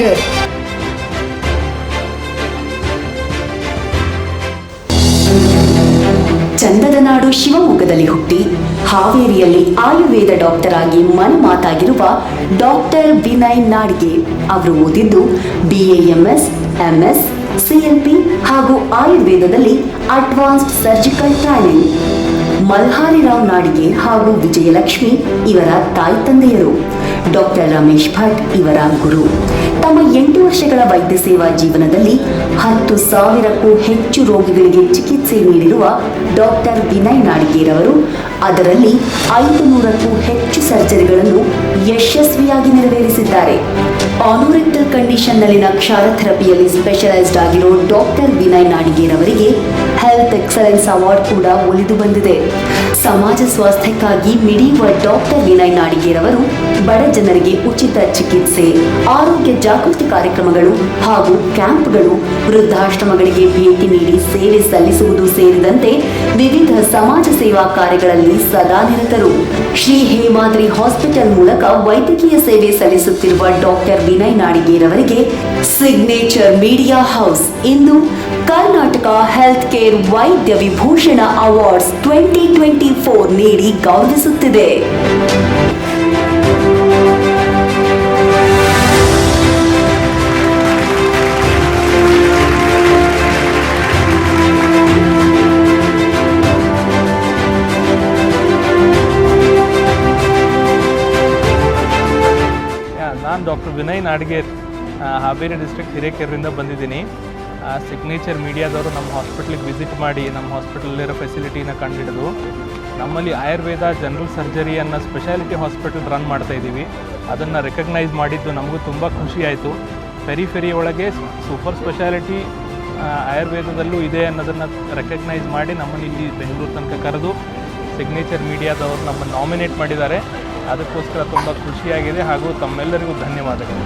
Care. ಚಂದದ ನಾಡು ಶಿವಮೊಗ್ಗದಲ್ಲಿ ಹುಟ್ಟಿ ಹಾವೇರಿಯಲ್ಲಿ ಆಯುರ್ವೇದ ಡಾಕ್ಟರ್ ಆಗಿ ಮನಮಾತಾಗಿರುವ ಡಾಕ್ಟರ್ ವಿನಯ್ ನಾಡಿಗೆ ಅವರು ಓದಿದ್ದು BAMS, MS, CLP ಹಾಗೂ ಆಯುರ್ವೇದದಲ್ಲಿ advanced surgical training. Malhari Rao ನಾಡಿಗೆ ಹಾಗೂ ವಿಜಯಲಕ್ಷ್ಮಿ ಇವರ ತಾಯಿ ತಂದೆಯರು. ಡಾಕ್ಟರ್ ರಮೇಶ್ ಭಟ್ ಇವರ ಗುರು. ತಮ್ಮ 8 ವರ್ಷಗಳ ವೈದ್ಯ ಸೇವಾ ಜೀವನದಲ್ಲಿ 10,000ಕ್ಕೂ ಹೆಚ್ಚು ರೋಗಿಗಳಿಗೆ ಚಿಕಿತ್ಸೆ ನೀಡಿರುವ ಡಾಕ್ಟರ್ ವಿನಯ್ ನಾಡಿಗೇರವರು ಅದರಲ್ಲಿ 500ಕ್ಕೂ ಹೆಚ್ಚು ಸರ್ಜರಿಗಳನ್ನು ಯಶಸ್ವಿಯಾಗಿ ನೆರವೇರಿಸಿದ್ದಾರೆ. ಆನೋರೆಕ್ಟಲ್ ಕಂಡೀಷನ್ನಲ್ಲಿನ ಕ್ಷಾರ ಥೆರಪಿಯಲ್ಲಿ ಸ್ಪೆಷಲೈಸ್ಡ್ ಆಗಿರೋ ಡಾಕ್ಟರ್ ವಿನಯ್ ನಾಡಿಗೇರವರಿಗೆ ಹೆಲ್ತ್ ಎಕ್ಸಲೆನ್ಸ್ ಅವಾರ್ಡ್ ಕೂಡ ಒಲಿದು ಬಂದಿದೆ. ಸಮಾಜ ಸ್ವಾಸ್ಥ್ಯಕ್ಕಾಗಿ ಮಿಡಿಯುವ ಡಾಕ್ಟರ್ ವಿನಯ್ ನಾಡಿಗೇರವರು ಬಡ ಜನರಿಗೆ ಉಚಿತ ಚಿಕಿತ್ಸೆ, ಆರೋಗ್ಯ ಜಾಗೃತಿ ಕಾರ್ಯಕ್ರಮಗಳು ಹಾಗೂ ಕ್ಯಾಂಪ್ಗಳು, ವೃದ್ಧಾಶ್ರಮಗಳಿಗೆ ಭೇಟಿ ನೀಡಿ ಸೇವೆ ಸಲ್ಲಿಸುವುದು ಸೇರಿದಂತೆ ವಿವಿಧ ಸಮಾಜ ಸೇವಾ ಕಾರ್ಯಗಳಲ್ಲಿ ಸದಾ ನಿರತರು. ಶ್ರೀ ಹೇಮಾದ್ರಿ ಹಾಸ್ಪಿಟಲ್ ಮೂಲಕ ವೈದ್ಯಕೀಯ ಸೇವೆ ಸಲ್ಲಿಸುತ್ತಿರುವ ಡಾಕ್ಟರ್ ವಿನಯ್ ನಾಡಿಗೇರವರಿಗೆ ಸಿಗ್ನೇಚರ್ ಮೀಡಿಯಾ ಹೌಸ್ ಇಂದು Karnataka health care Vaidya Vibhushan awards 2024 ನೀಡಿ ಗೌರವಿಸುತ್ತಿದೆ. ನಾನು ಡಾಕ್ಟರ್ ವಿನಯ್ ನಾಡಿಗೇರ್, ಹಾವೇರಿ ಡಿಸ್ಟ್ರಿಕ್ಟ್ ಹಿರೇಕೆರೂರಿಂದ ಬಂದಿದ್ದೀನಿ. ಸಿಗ್ನೇಚರ್ ಮೀಡಿಯಾದವರು ನಮ್ಮ ಹಾಸ್ಪಿಟ್ಲಿಗೆ ವಿಸಿಟ್ ಮಾಡಿ ನಮ್ಮ ಹಾಸ್ಪಿಟಲಲ್ಲಿರೋ ಫೆಸಿಲಿಟಿನ ಕಂಡುಹಿಡಿದು ನಮ್ಮಲ್ಲಿ ಆಯುರ್ವೇದ ಜನರಲ್ ಸರ್ಜರಿ ಅನ್ನೋ ಸ್ಪೆಷಾಲಿಟಿ ಹಾಸ್ಪಿಟಲ್ ರನ್ ಮಾಡ್ತಾಯಿದ್ದೀವಿ. ಅದನ್ನು ರೆಕಗ್ನೈಸ್ ಮಾಡಿದ್ದು ನಮಗೂ ತುಂಬ ಖುಷಿ ಆಯಿತು. ಫೆರಿ ಒಳಗೆ ಸೂಪರ್ ಸ್ಪೆಷಾಲಿಟಿ ಆಯುರ್ವೇದದಲ್ಲೂ ಇದೆ ಅನ್ನೋದನ್ನು ರೆಕಗ್ನೈಸ್ ಮಾಡಿ ನಮ್ಮನ್ನು ಇಲ್ಲಿ ಬೆಂಗಳೂರು ತನಕ ಕರೆದು ಸಿಗ್ನೇಚರ್ ಮೀಡಿಯಾದವರು ನಮ್ಮನ್ನು ನಾಮಿನೇಟ್ ಮಾಡಿದ್ದಾರೆ. ಅದಕ್ಕೋಸ್ಕರ ತುಂಬ ಖುಷಿಯಾಗಿದೆ ಹಾಗೂ ತಮ್ಮೆಲ್ಲರಿಗೂ ಧನ್ಯವಾದಗಳು.